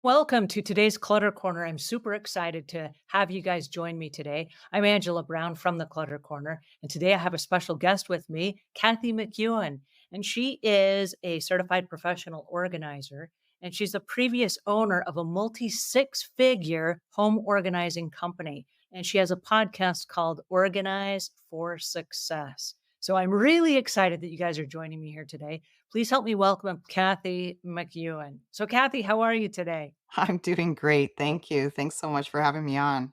Welcome to today's Clutter Corner. I'm super excited to have you guys join me today. I'm Angela Brown from the Clutter Corner, and today I have a special guest with me, Kathy McEwen. And she is a certified professional organizer, and she's the previous owner of a multi six-figure home organizing company. And she has a podcast called Organize for Success. So I'm really excited that you guys are joining me here today. Please help me welcome Kathy McEwen. So, Kathy, how are you today? I'm doing great. Thank you. Thanks so much for having me on.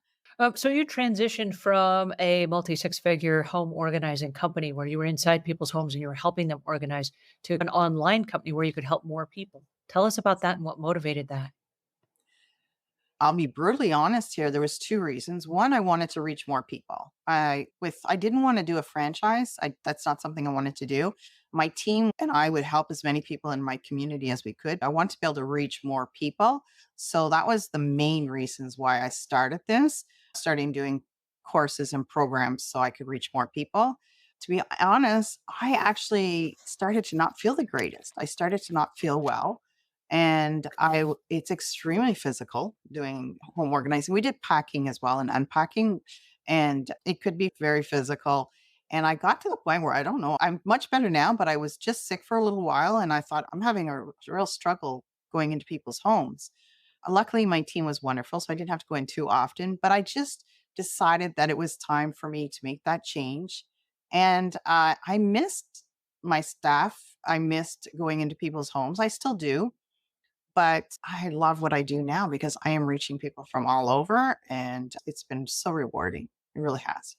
So you transitioned from a multi six-figure home organizing company where you were inside people's homes and you were helping them organize to an online company where you could help more people. Tell us about that and what motivated that. I'll be brutally honest here. There was two reasons. One, I wanted to reach more people. I didn't want to do a franchise. That's not something I wanted to do. My team and I would help as many people in my community as we could. I want to be able to reach more people. So that was the main reasons why I started this, starting doing courses and programs so I could reach more people. To be honest, I actually started to not feel the greatest. I started to not feel well. And it's extremely physical doing home organizing. We did packing as well and unpacking, and it could be very physical. And I got to the point where I don't know, I'm much better now, but I was just sick for a little while. And I thought, I'm having a real struggle going into people's homes. Luckily, my team was wonderful, so I didn't have to go in too often, but I just decided that it was time for me to make that change. And I missed my staff. I missed going into people's homes. I still do, but I love what I do now because I am reaching people from all over and it's been so rewarding. It really has.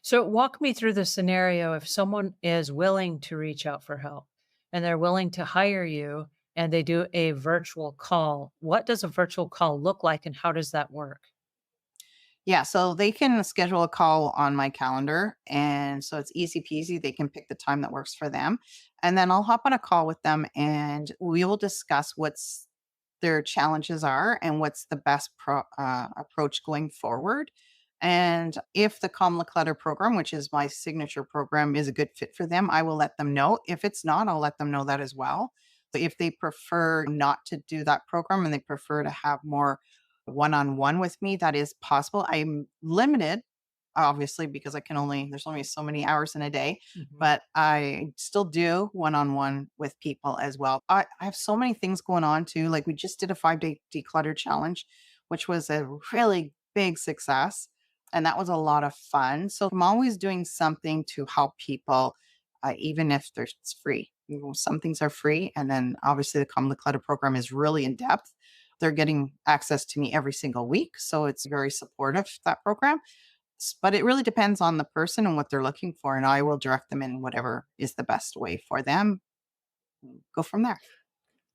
So walk me through the scenario if someone is willing to reach out for help and they're willing to hire you and they do a virtual call. What does a virtual call look like and how does that work? Yeah, so they can schedule a call on my calendar. And so it's easy peasy. They can pick the time that works for them. And then I'll hop on a call with them and we will discuss what's their challenges are and what's the best approach going forward. And if the Calm The Clutter program, which is my signature program, is a good fit for them, I will let them know. If it's not, I'll let them know that as well. But if they prefer not to do that program and they prefer to have more one on one with me, that is possible. I'm limited, obviously, because there's only so many hours in a day, Mhm. but I still do one on one with people as well. I have so many things going on too. Like we just did a 5-day declutter challenge, which was a really big success. And that was a lot of fun. So I'm always doing something to help people, even if it's free. Some things are free. And then obviously the Come the Clutter program is really in depth. They're getting access to me every single week. So it's very supportive, that program. But it really depends on the person and what they're looking for. And I will direct them in whatever is the best way for them. Go from there.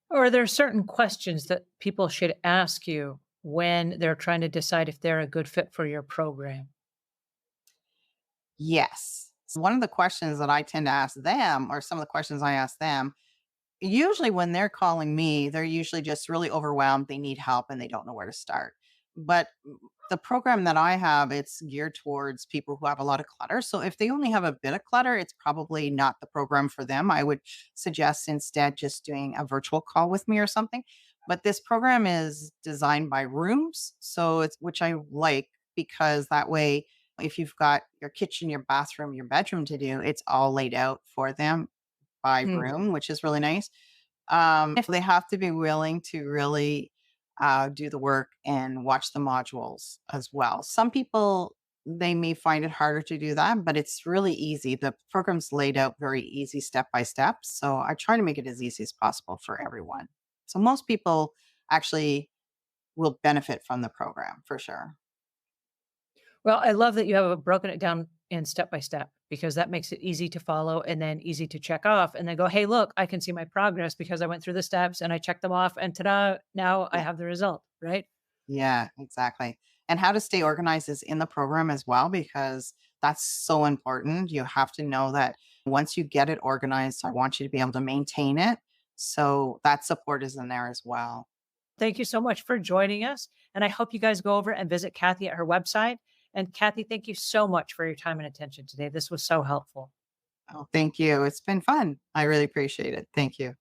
Or are there certain questions that people should ask you when they're trying to decide if they're a good fit for your program? Yes. One of the questions that I tend to ask them, or some of the questions I ask them, usually when they're calling me, they're usually just really overwhelmed, they need help, and they don't know where to start. But the program that I have, it's geared towards people who have a lot of clutter. So if they only have a bit of clutter, it's probably not the program for them. I would suggest instead just doing a virtual call with me or something. But this program is designed by rooms, so it's which I like because that way if you've got your kitchen, your bathroom, your bedroom to do, it's all laid out for them by Mm. room, which is really nice. If they have to be willing to really do the work and watch the modules as well. Some people, they may find it harder to do that, but it's really easy. The program's laid out very easy step by step. So I try to make it as easy as possible for everyone. So most people actually will benefit from the program for sure. Well, I love that you have broken it down in step by step because that makes it easy to follow and then easy to check off and then go, hey, look, I can see my progress because I went through the steps and I checked them off and ta-da, now I Yeah. have the result, right? Yeah, exactly. And how to stay organized is in the program as well, because that's so important. You have to know that once you get it organized, I want you to be able to maintain it. So that support is in there as well. Thank you so much for joining us. And I hope you guys go over and visit Kathy at her website. And Kathy, thank you so much for your time and attention today. This was so helpful. Oh, thank you. It's been fun. I really appreciate it. Thank you.